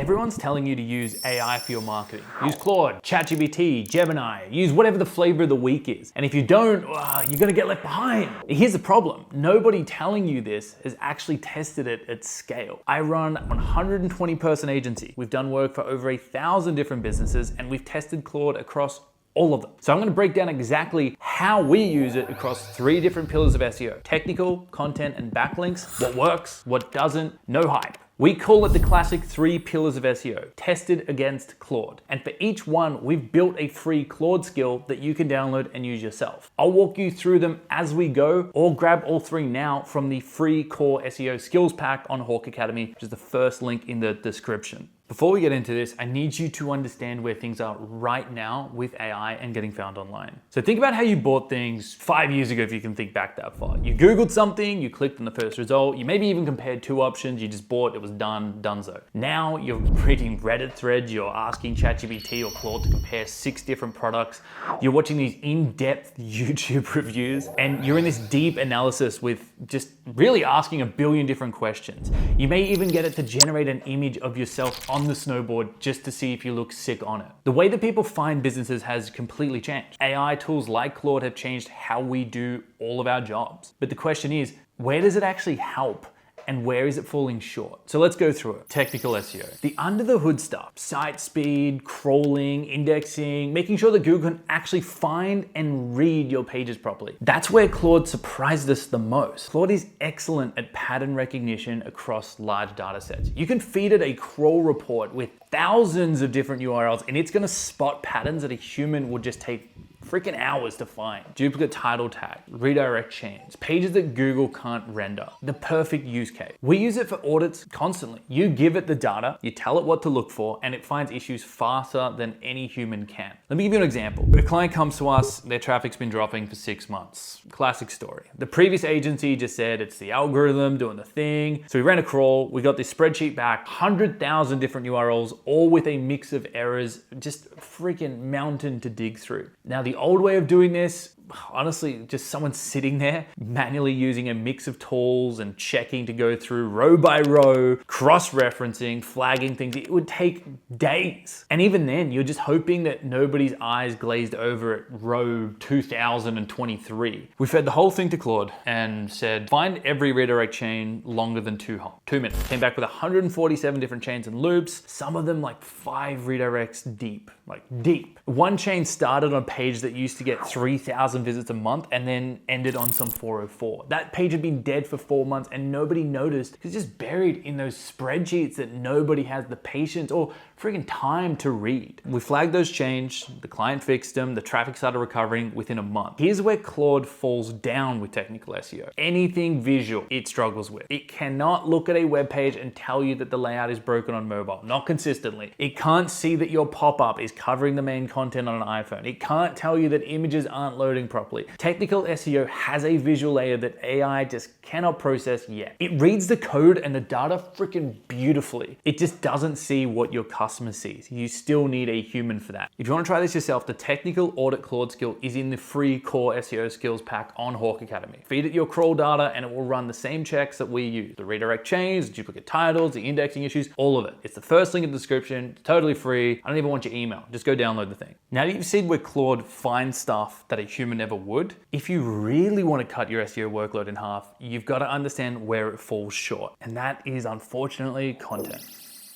Everyone's telling you to use AI for your marketing. Use Claude, ChatGPT, Gemini, use whatever the flavor of the week is. And if you don't, you're gonna get left behind. Here's the problem. Nobody telling you this has actually tested it at scale. I run a 120 person agency. We've done work for over 1,000 different businesses and we've tested Claude across all of them. So I'm gonna break down exactly how we use it across 3 different pillars of SEO: technical, content, and backlinks. What works, what doesn't, no hype. We call it the classic 3 pillars of SEO, tested against Claude. And for each one, we've built a free Claude skill that you can download and use yourself. I'll walk you through them as we go, or grab all 3 now from the free core SEO skills pack on Hawk Academy, which is the first link in the description. Before we get into this, I need you to understand where things are right now with AI and getting found online. So think about how you bought things 5 years ago, if you can think back that far. You Googled something, you clicked on the first result, you maybe even compared 2 options, you just bought, it was donezo. Now you're reading Reddit threads, you're asking ChatGPT or Claude to compare 6 different products, you're watching these in-depth YouTube reviews, and you're in this deep analysis with just really asking a billion different questions. You may even get it to generate an image of yourself on the snowboard just to see if you look sick on it. The way that people find businesses has completely changed. AI tools like Claude have changed how we do all of our jobs. But the question is, where does it actually help? And where is it falling short? So let's go through it. Technical SEO. The under the hood stuff, site speed, crawling, indexing, making sure that Google can actually find and read your pages properly. That's where Claude surprised us the most. Claude is excellent at pattern recognition across large data sets. You can feed it a crawl report with thousands of different URLs and it's gonna spot patterns that a human would just take freaking hours to find. Duplicate title tag, redirect chains, pages that Google can't render. The perfect use case. We use it for audits constantly. You give it the data, you tell it what to look for, and it finds issues faster than any human can. Let me give you an example. A client comes to us, their traffic's been dropping for 6 months. Classic story. The previous agency just said it's the algorithm doing the thing. So we ran a crawl, we got this spreadsheet back, 100,000 different URLs, all with a mix of errors, just freaking mountain to dig through. Now the old way of doing this, honestly, just someone sitting there manually using a mix of tools and checking to go through row by row, cross-referencing, flagging things, it would take days. And even then, you're just hoping that nobody's eyes glazed over at row 2023. We fed the whole thing to Claude and said, find every redirect chain longer than 2 minutes. Came back with 147 different chains and loops, some of them like 5 redirects deep, like deep. One chain started on a page that used to get 3,000 visits a month and then ended on some 404. That page had been dead for 4 months and nobody noticed because it's just buried in those spreadsheets that nobody has the patience or freaking time to read. We flagged those changes, the client fixed them, the traffic started recovering within a month. Here's where Claude falls down with technical SEO. Anything visual, it struggles with. It cannot look at a web page and tell you that the layout is broken on mobile, not consistently. It can't see that your pop-up is covering the main content on an iPhone. It can't tell you that images aren't loading properly. Technical SEO has a visual layer that AI just cannot process yet. It reads the code and the data freaking beautifully. It just doesn't see what your customer sees. You still need a human for that. If you want to try this yourself, the technical audit Claude skill is in the free core SEO skills pack on Hawk Academy. Feed it your crawl data and it will run the same checks that we use. The redirect chains, duplicate titles, the indexing issues, all of it. It's the first link in the description, it's totally free. I don't even want your email. Just go download the thing. Now that you've seen where Claude finds stuff that a human never would, if you really want to cut your SEO workload in half, you've got to understand where it falls short. And that is unfortunately content.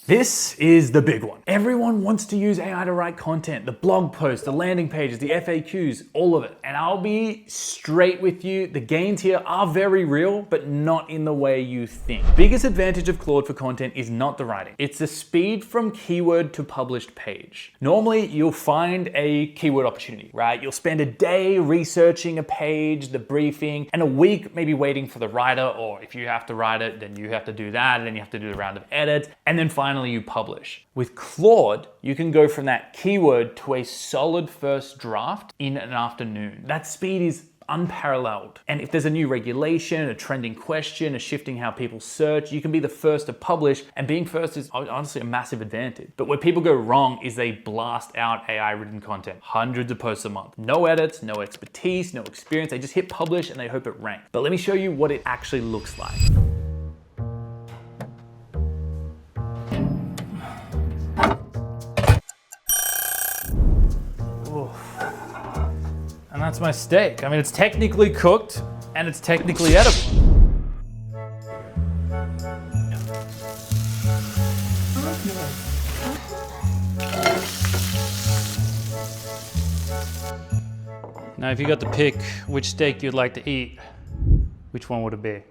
This is the big one. Everyone wants to use AI to write content, the blog posts, the landing pages, the FAQs, all of it. And I'll be straight with you, the gains here are very real, but not in the way you think. Biggest advantage of Claude for content is not the writing. It's the speed from keyword to published page. Normally, you'll find a keyword opportunity, right? You'll spend a day researching a page, the briefing, and a week maybe waiting for the writer, or if you have to write it, then you have to do that, and then you have to do a round of edits, and then finally you publish. With Claude, you can go from that keyword to a solid first draft in an afternoon. That speed is unparalleled. And if there's a new regulation, a trending question, a shifting how people search, you can be the first to publish, and being first is honestly a massive advantage. But where people go wrong is they blast out AI written content, hundreds of posts a month. No edits, no expertise, no experience. They just hit publish and they hope it ranks. But let me show you what it actually looks like. That's my steak. I mean, it's technically cooked and it's technically edible. Now, if you got to pick which steak you'd like to eat, which one would it be?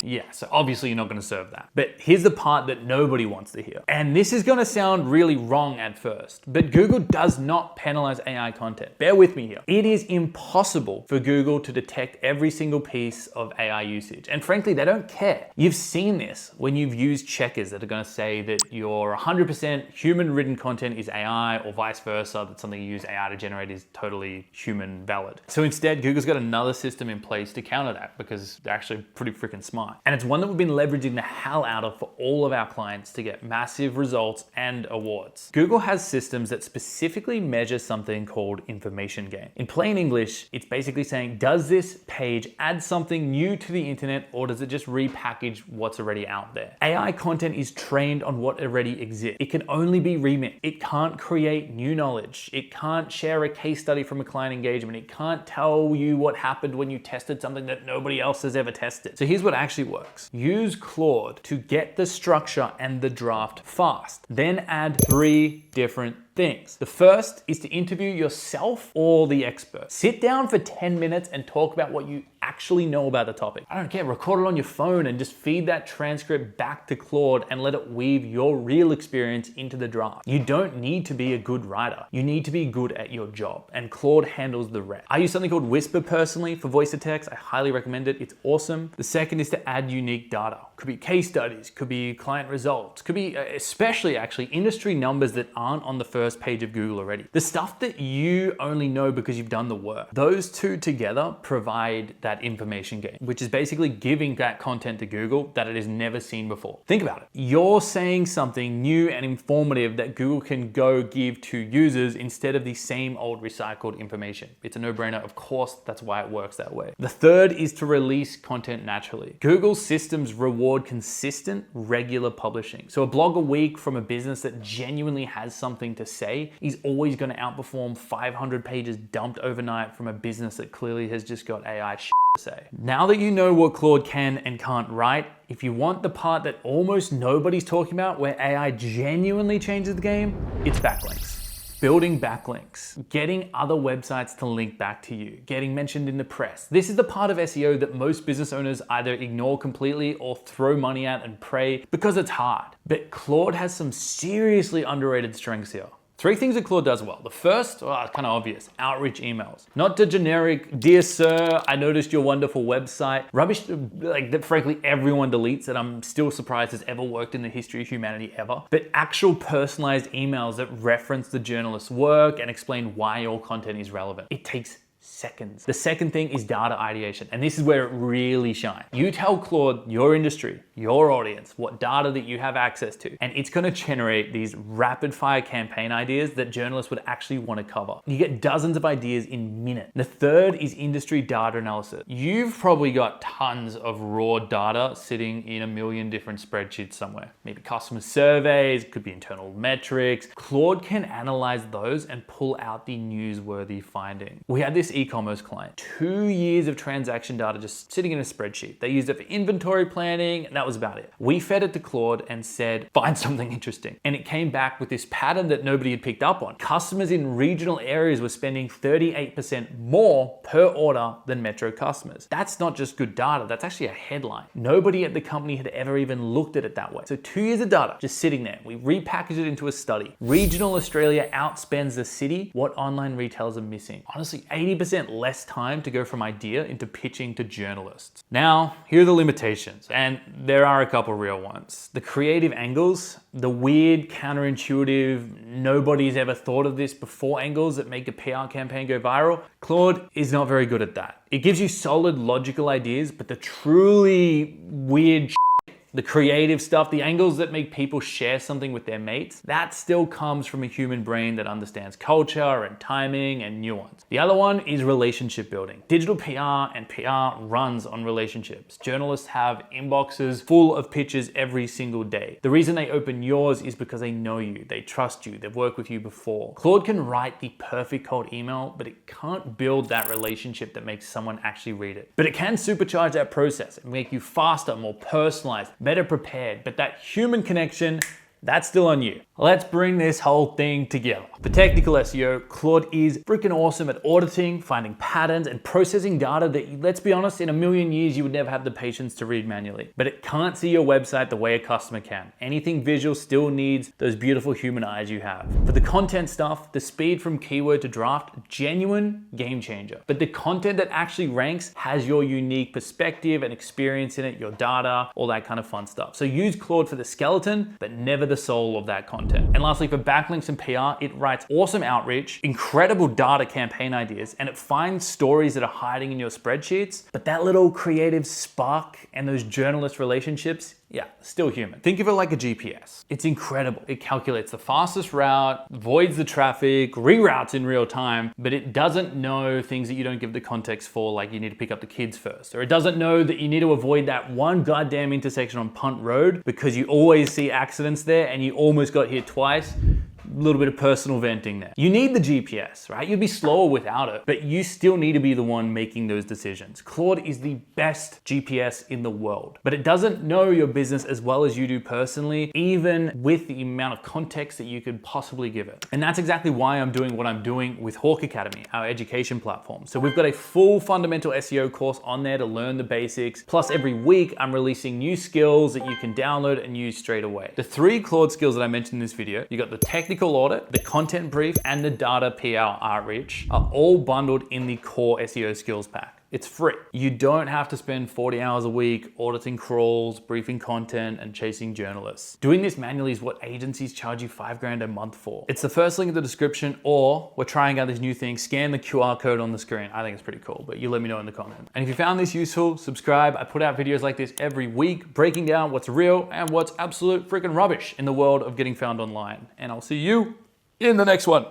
Yeah, so obviously you're not gonna serve that. But here's the part that nobody wants to hear. And this is gonna sound really wrong at first, but Google does not penalize AI content. Bear with me here. It is impossible for Google to detect every single piece of AI usage. And frankly, they don't care. You've seen this when you've used checkers that are gonna say that your 100% human written content is AI, or vice versa, that something you use AI to generate is totally human valid. So instead, Google's got another system in place to counter that because they're actually pretty freaking smart. And it's one that we've been leveraging the hell out of for all of our clients to get massive results and awards. Google has systems that specifically measure something called information gain. In plain English, it's basically saying, does this page add something new to the internet, or does it just repackage what's already out there? AI content is trained on what already exists. It can only be remixed. It can't create new knowledge. It can't share a case study from a client engagement. It can't tell you what happened when you tested something that nobody else has ever tested. So here's what actually works. Use Claude to get the structure and the draft fast. Then add 3 different things. The first is to interview yourself or the expert. Sit down for 10 minutes and talk about what you actually know about the topic. I don't care, record it on your phone and just feed that transcript back to Claude and let it weave your real experience into the draft. You don't need to be a good writer. You need to be good at your job, and Claude handles the rest. I use something called Whisper personally for voice to text. I highly recommend it. It's awesome. The second is to add unique data. Could be case studies, could be client results, could be especially actually industry numbers that aren't on the first page of Google already. The stuff that you only know because you've done the work. Those two together provide that information gain, which is basically giving that content to Google that it has never seen before. Think about it. You're saying something new and informative that Google can go give to users instead of the same old recycled information. It's a no-brainer. Of course, that's why it works that way. The third is to release content naturally. Google's systems reward consistent, regular publishing. So a blog a week from a business that genuinely has something to say is always going to outperform 500 pages dumped overnight from a business that clearly has just got AI shit to say. Now that you know what Claude can and can't write, if you want the part that almost nobody's talking about where AI genuinely changes the game, it's backlinks. Building backlinks, getting other websites to link back to you, getting mentioned in the press. This is the part of SEO that most business owners either ignore completely or throw money at and pray because it's hard. But Claude has some seriously underrated strengths here. 3 things that Claude does well. The first, well, it's kind of obvious, outreach emails. Not the generic, dear sir, I noticed your wonderful website. Rubbish like that frankly everyone deletes, that I'm still surprised has ever worked in the history of humanity ever. But actual personalized emails that reference the journalist's work and explain why your content is relevant. It takes seconds. The second thing is data ideation, and this is where it really shines. You tell Claude your industry, your audience, what data that you have access to, and it's going to generate these rapid fire campaign ideas that journalists would actually want to cover. You get dozens of ideas in minutes. The third is industry data analysis. You've probably got tons of raw data sitting in a million different spreadsheets somewhere. Maybe customer surveys, could be internal metrics. Claude can analyze those and pull out the newsworthy finding. We had this e-commerce client, 2 years of transaction data just sitting in a spreadsheet. They used it for inventory planning, and that was about it. We fed it to Claude and said, find something interesting. And it came back with this pattern that nobody had picked up on. Customers in regional areas were spending 38% more per order than metro customers. That's not just good data, that's actually a headline. Nobody at the company had ever even looked at it that way. So 2 years of data just sitting there. We repackaged it into a study. Regional Australia outspends the city. What online retailers are missing? Honestly, 80% less time to go from idea into pitching to journalists. Now, here are the limitations, and there are a couple real ones. The creative angles, the weird, counterintuitive, nobody's ever thought of this before angles that make a PR campaign go viral. Claude is not very good at that. It gives you solid logical ideas, but the truly weird The creative stuff, the angles that make people share something with their mates, that still comes from a human brain that understands culture and timing and nuance. The other one is relationship building. Digital PR and PR runs on relationships. Journalists have inboxes full of pitches every single day. The reason they open yours is because they know you, they trust you, they've worked with you before. Claude can write the perfect cold email, but it can't build that relationship that makes someone actually read it. But it can supercharge that process and make you faster, more personalized, better prepared. But that human connection, that's still on you. Let's bring this whole thing together. For technical SEO, Claude is freaking awesome at auditing, finding patterns, and processing data that, let's be honest, in a million years you would never have the patience to read manually. But it can't see your website the way a customer can. Anything visual still needs those beautiful human eyes you have. For the content stuff, the speed from keyword to draft, genuine game changer. But the content that actually ranks has your unique perspective and experience in it, your data, all that kind of fun stuff. So use Claude for the skeleton, but never the soul of that content. And lastly, for backlinks and PR, it writes awesome outreach, incredible data campaign ideas, and it finds stories that are hiding in your spreadsheets. But that little creative spark and those journalist relationships, yeah, still human. Think of it like a GPS. It's incredible. It calculates the fastest route, avoids the traffic, reroutes in real time, but it doesn't know things that you don't give the context for, like you need to pick up the kids first. Or it doesn't know that you need to avoid that one goddamn intersection on Punt Road because you always see accidents there and you almost got hit twice. A little bit of personal venting there. You need the GPS, right? You'd be slower without it, but you still need to be the one making those decisions. Claude is the best GPS in the world, but it doesn't know your business as well as you do personally, even with the amount of context that you could possibly give it. And that's exactly why I'm doing what I'm doing with Hawk Academy, our education platform. So we've got a full fundamental SEO course on there to learn the basics. Plus every week I'm releasing new skills that you can download and use straight away. The 3 Claude skills that I mentioned in this video, you got the technical audit, the content brief, and the data PR outreach are all bundled in the core SEO skills pack. It's free. You don't have to spend 40 hours a week auditing crawls, briefing content, and chasing journalists. Doing this manually is what agencies charge you $5,000 a month for. It's the first link in the description, or we're trying out this new thing, scan the QR code on the screen. I think it's pretty cool, but you let me know in the comments. And if you found this useful, subscribe. I put out videos like this every week, breaking down what's real and what's absolute freaking rubbish in the world of getting found online. And I'll see you in the next one.